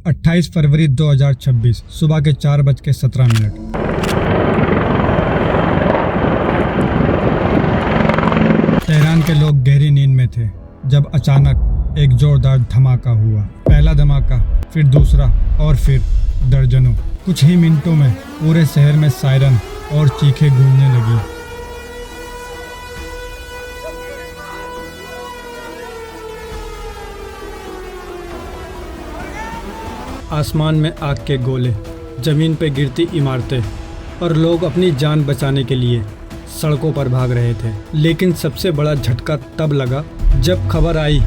28 फरवरी 2026 सुबह के 4:17। तेहरान के लोग गहरी नींद में थे जब अचानक एक जोरदार धमाका हुआ। पहला धमाका, फिर दूसरा और फिर दर्जनों। कुछ ही मिनटों में पूरे शहर में सायरन और चीखें गूंजने लगी। आसमान में आग के गोले, जमीन पर गिरती इमारतें और लोग अपनी जान बचाने के लिए सड़कों पर भाग रहे थे। लेकिन सबसे बड़ा झटका तब लगा जब खबर आई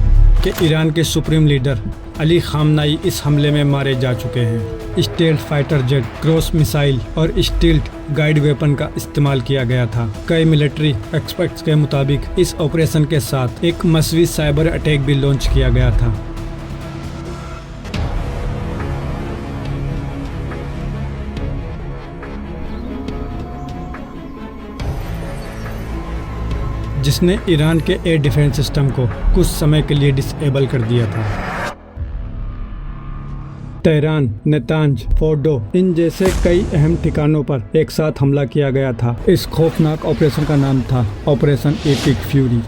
कि ईरान के सुप्रीम लीडर अली खामनाई इस हमले में मारे जा चुके हैं। Stealth fighter jet, cross missile और स्टील्थ गाइड वेपन का इस्तेमाल किया गया था। कई मिलिट्री एक्सपर्ट्स के मुताबिक इस ऑपरेशन के साथ एक मसवी साइबर अटैक भी लॉन्च किया गया था, जिसने ईरान के एयर डिफेंस सिस्टम को कुछ समय के लिए डिसेबल कर दिया था। तेहरान, नेतांज, फोर्डो, इन जैसे कई अहम ठिकानों पर एक साथ हमला किया गया था। इस खौफनाक ऑपरेशन का नाम था ऑपरेशन एपिक फ्यूरी।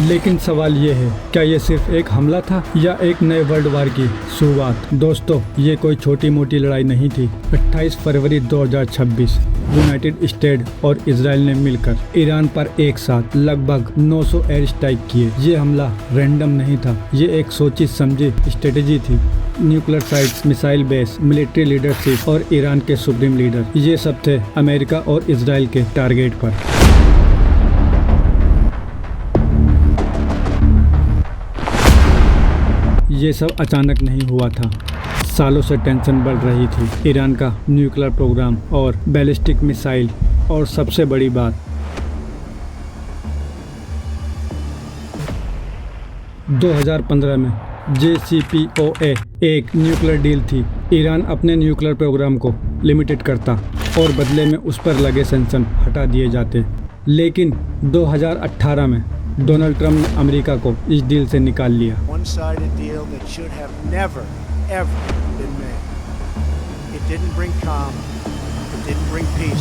लेकिन सवाल ये है, क्या ये सिर्फ एक हमला था या एक नए वर्ल्ड वार की शुरुआत? दोस्तों, ये कोई छोटी मोटी लड़ाई नहीं थी। 28 फरवरी 2026 यूनाइटेड स्टेट और इजराइल ने मिलकर ईरान पर एक साथ लगभग 900 एयर स्ट्राइक किए। ये हमला रैंडम नहीं था, ये एक सोची समझी स्ट्रेटेजी थी। Nuclear sites, missile base, military leadership और ईरान के सुप्रीम लीडर, ये सब थे अमेरिका और इजराइल के टारगेट पर। ये सब अचानक नहीं हुआ था, सालों से टेंशन बढ़ रही थी। ईरान का न्यूक्लियर प्रोग्राम और बैलिस्टिक मिसाइल, और सबसे बड़ी बात 2015 में JCPOA एक न्यूक्लियर डील थी। ईरान अपने न्यूक्लियर प्रोग्राम को लिमिटेड करता और बदले में उस पर लगे सैंक्शन हटा दिए जाते। लेकिन 2018 में डोनाल्ड ट्रंप ने अमेरिका को इस डील से निकाल लिया।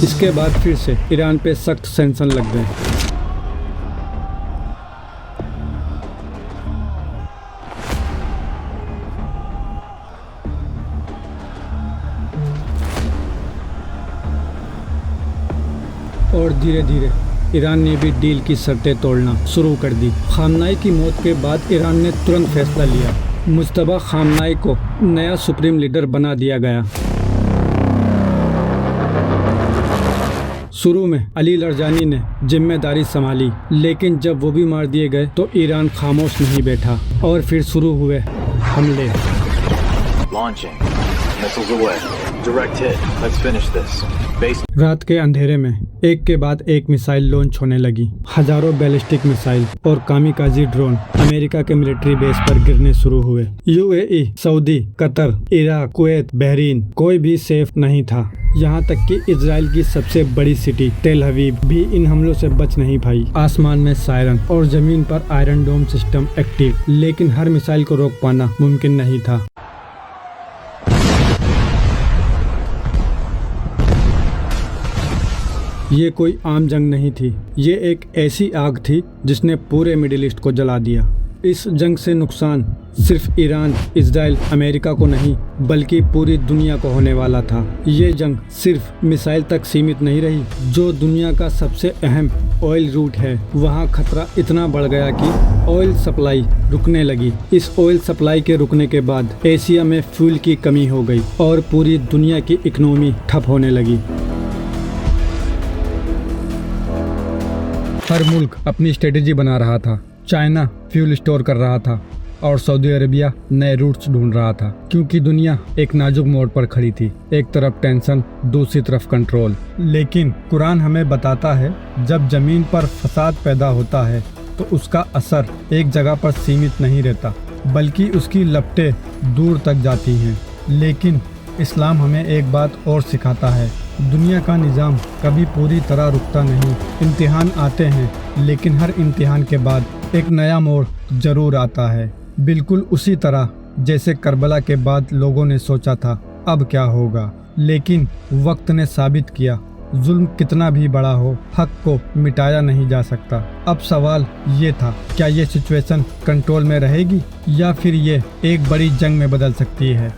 इसके बाद फिर से ईरान पे सख्त सैंक्शन लग गए। और धीरे धीरे ईरान ने भी डील की शर्तें तोड़ना शुरू कर दी। खामनाई की मौत के बाद ईरान ने तुरंत फैसला लिया। मुज्तबा खामनाई को नया सुप्रीम लीडर बना दिया गया। शुरू में अली लरजानी ने जिम्मेदारी संभाली, लेकिन जब वो भी मार दिए गए तो ईरान खामोश नहीं बैठा और फिर शुरू हुए हमले। रात के अंधेरे में एक के बाद एक मिसाइल लॉन्च होने लगी। हजारों बैलिस्टिक मिसाइल और कामिकाजी ड्रोन अमेरिका के मिलिट्री बेस पर गिरने शुरू हुए। UAE, Saudi, Qatar, Iraq, Kuwait, Bahrain, कोई भी सेफ नहीं था। यहाँ तक कि इजराइल की सबसे बड़ी सिटी तेल अवीव भी इन हमलों से बच नहीं पाई। आसमान में सायरन और जमीन पर आयरन डोम सिस्टम एक्टिव, लेकिन हर मिसाइल को रोक पाना मुमकिन नहीं था। ये कोई आम जंग नहीं थी, ये एक ऐसी आग थी जिसने पूरे मिडिल ईस्ट को जला दिया। इस जंग से नुकसान सिर्फ ईरान, इजराइल, अमेरिका को नहीं बल्कि पूरी दुनिया को होने वाला था। ये जंग सिर्फ मिसाइल तक सीमित नहीं रही। जो दुनिया का सबसे अहम ऑयल रूट है, वहाँ खतरा इतना बढ़ गया कि ऑयल सप्लाई रुकने लगी। इस ऑयल सप्लाई के रुकने के बाद एशिया में फ्यूल की कमी हो गई और पूरी दुनिया की इकोनॉमी ठप होने लगी। हर मुल्क अपनी स्ट्रेटेजी बना रहा था। चाइना फ्यूल स्टोर कर रहा था और सऊदी अरेबिया नए रूट्स ढूंढ रहा था, क्योंकि दुनिया एक नाजुक मोड़ पर खड़ी थी। एक तरफ टेंशन, दूसरी तरफ कंट्रोल। लेकिन कुरान हमें बताता है, जब जमीन पर फसाद पैदा होता है तो उसका असर एक जगह पर सीमित नहीं रहता, बल्कि उसकी लपटें दूर तक जाती हैं। लेकिन इस्लाम हमें एक बात और सिखाता है, दुनिया का निज़ाम कभी पूरी तरह रुकता नहीं। इम्तिहान आते हैं, लेकिन हर इम्तिहान के बाद एक नया मोड़ जरूर आता है। बिल्कुल उसी तरह जैसे करबला के बाद लोगों ने सोचा था अब क्या होगा, लेकिन वक्त ने साबित किया जुल्म कितना भी बड़ा हो, हक को मिटाया नहीं जा सकता। अब सवाल ये था, क्या ये सिचुएशन कंट्रोल में रहेगी या फिर ये एक बड़ी जंग में बदल सकती है।